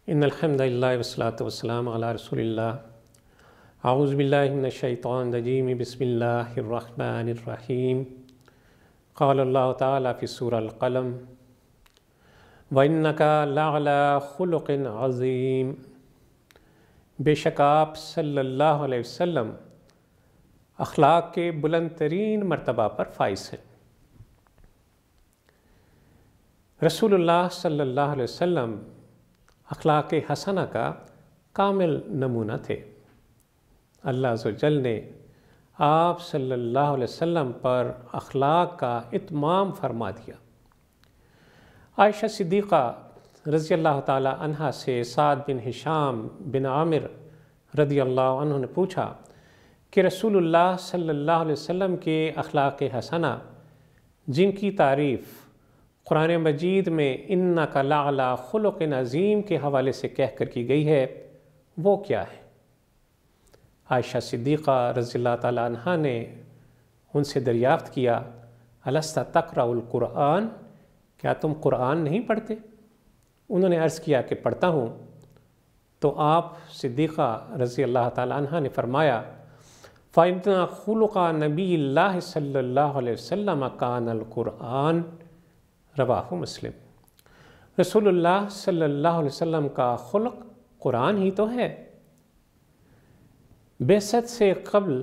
ان الحمد للہ والصلاۃ والسلام علی رسول اللہ اعوذ باللہ من الشیطان الرجیم بسم اللہ الرحمن الرحیم قال اللہ تعالیٰ فی سورہ القلم وَإِنَّكَ لَعَلَىٰ خُلُقٍ عَظِيمٍ، بے شک آپ صلی اللہ علیہ وسلم اخلاق کے بلند ترین مرتبہ پر فائز ہیں۔ رسول اللہ صلی اللہ علیہ وسلم اخلاق حسنہ کا کامل نمونہ تھے۔ اللہ عز و جل نے آپ صلی اللہ علیہ وسلم پر اخلاق کا اتمام فرما دیا۔ عائشہ صدیقہ رضی اللہ تعالی عنہا سے سعد بن ہشام بن عامر رضی اللہ عنہ نے پوچھا کہ رسول اللہ صلی اللہ علیہ وسلم کے اخلاق حسنہ جن کی تعریف قرآن مجید میں اِنَّكَ لَعَلَىٰ خُلُقٍ عَظِيمٍ کے حوالے سے کہہ کر کی گئی ہے، وہ کیا ہے؟ عائشہ صدیقہ رضی اللہ تعالیٰ عنہا نے ان سے دریافت کیا أَلَسْتَ تَقْرَأُ الْقُرْآنَ، کیا تم قرآن نہیں پڑھتے؟ انہوں نے عرض کیا کہ پڑھتا ہوں۔ تو آپ صدیقہ رضی اللہ تعالیٰ عنہا نے فرمایا فَإِنَّ خُلُقَ نَبِيِّ اللَّهِ صلی اللہ علیہ وسلم كَانَ الْقُرْآنَ، رواہ مسلم۔ رسول اللہ صلی اللہ علیہ وسلم کا خلق قرآن ہی تو ہے۔ بعثت سے قبل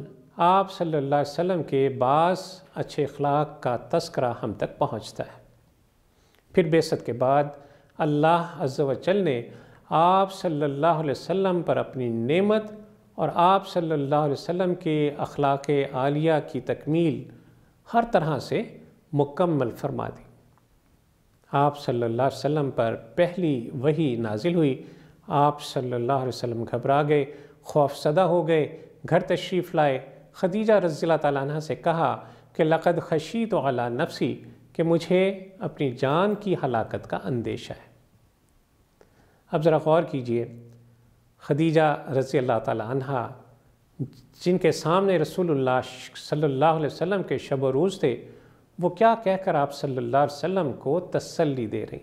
آپ صلی اللہ علیہ وسلم کے بعض اچھے اخلاق کا تذکرہ ہم تک پہنچتا ہے، پھر بعثت کے بعد اللہ عز و جل نے آپ صلی اللہ علیہ وسلم پر اپنی نعمت اور آپ صلی اللہ علیہ وسلم کے اخلاق عالیہ کی تکمیل ہر طرح سے مکمل فرما دی۔ آپ صلی اللہ علیہ وسلم پر پہلی وحی نازل ہوئی، آپ صلی اللہ علیہ وسلم گھبرا گئے، خوف زدہ ہو گئے، گھر تشریف لائے، خدیجہ رضی اللہ تعالیٰ عنہ سے کہا کہ لقد خشیت علی نفسی، کہ مجھے اپنی جان کی ہلاکت کا اندیشہ ہے۔ اب ذرا غور کیجئے، خدیجہ رضی اللہ تعالیٰ عنہ جن کے سامنے رسول اللہ صلی اللہ علیہ وسلم کے شب و روز تھے، وہ کیا کہہ کر آپ صلی اللہ علیہ وسلم کو تسلی دے رہی؟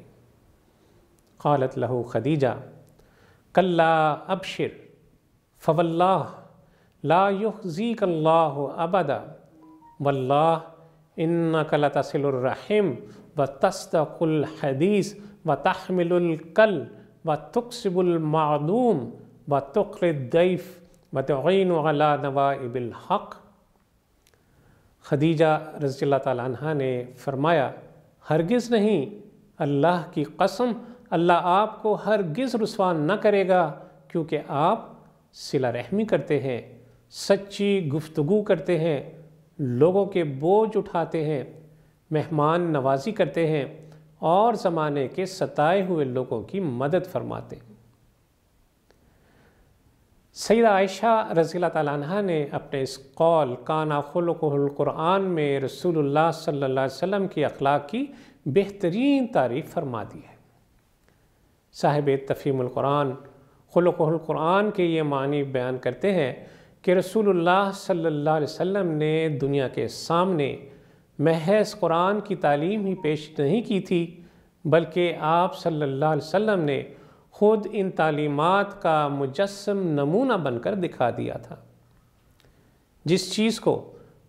قالت لہو خدیجہ کلا ابشر فواللہ لا یخزیک اللہ ابدا واللہ انک لتصل الرحم وتصدق الحدیث وتحمل الکل وتکسب المعدوم وتقری الضیف وتعین علی نوائب الحق۔ خدیجہ رضی اللہ تعالیٰ عنہ نے فرمایا ہرگز نہیں، اللہ کی قسم، اللہ آپ کو ہرگز رسوا نہ کرے گا، کیونکہ آپ صلہ رحمی کرتے ہیں، سچی گفتگو کرتے ہیں، لوگوں کے بوجھ اٹھاتے ہیں، مہمان نوازی کرتے ہیں اور زمانے کے ستائے ہوئے لوگوں کی مدد فرماتے ہیں۔ سیدہ عائشہ رضی اللہ تعالیٰ عنہ نے اپنے اس قول کان خلقہ القرآن میں رسول اللہ صلی اللہ علیہ وسلم کی اخلاق کی بہترین تعریف فرما دی ہے۔ صاحب تفہیم القرآن خلقہ القرآن کے یہ معنی بیان کرتے ہیں کہ رسول اللہ صلی اللہ علیہ وسلم نے دنیا کے سامنے محض قرآن کی تعلیم ہی پیش نہیں کی تھی، بلکہ آپ صلی اللہ علیہ وسلم نے خود ان تعلیمات کا مجسم نمونہ بن کر دکھا دیا تھا۔ جس چیز کو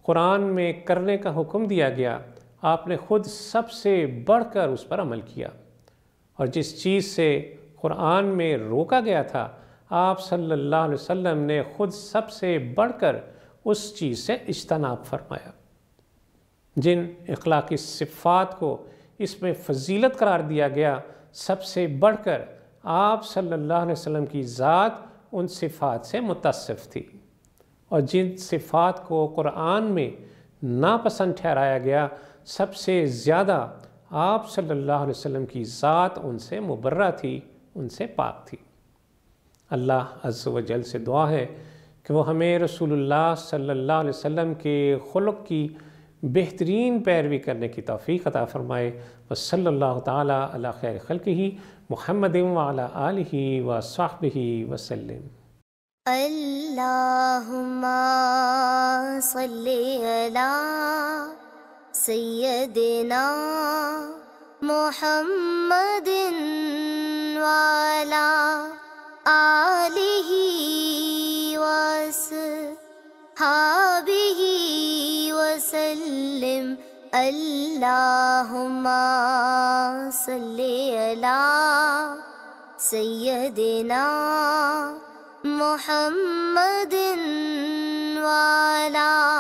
قرآن میں کرنے کا حکم دیا گیا، آپ نے خود سب سے بڑھ کر اس پر عمل کیا، اور جس چیز سے قرآن میں روکا گیا تھا، آپ صلی اللہ علیہ وسلم نے خود سب سے بڑھ کر اس چیز سے اجتناب فرمایا۔ جن اخلاقی صفات کو اس میں فضیلت قرار دیا گیا، سب سے بڑھ کر آپ صلی اللہ علیہ وسلم کی ذات ان صفات سے متصف تھی، اور جن صفات کو قرآن میں ناپسند ٹھہرایا گیا، سب سے زیادہ آپ صلی اللہ علیہ وسلم کی ذات ان سے مبرہ تھی، ان سے پاک تھی۔ اللہ عز و جل سے دعا ہے کہ وہ ہمیں رسول اللہ صلی اللہ علیہ وسلم کے خلق کی بہترین پیروی کرنے کی توفیق عطا فرمائے۔ وصلی اللہ تعالیٰ علی خیر خلقہ محمد وعلی آلہ وصحبہ وسلم۔ اللہم صلی علی سیدنا محمد وعلى آلہ وصحبہ وسلم اللہم صلی علی سیدنا محمد وعلی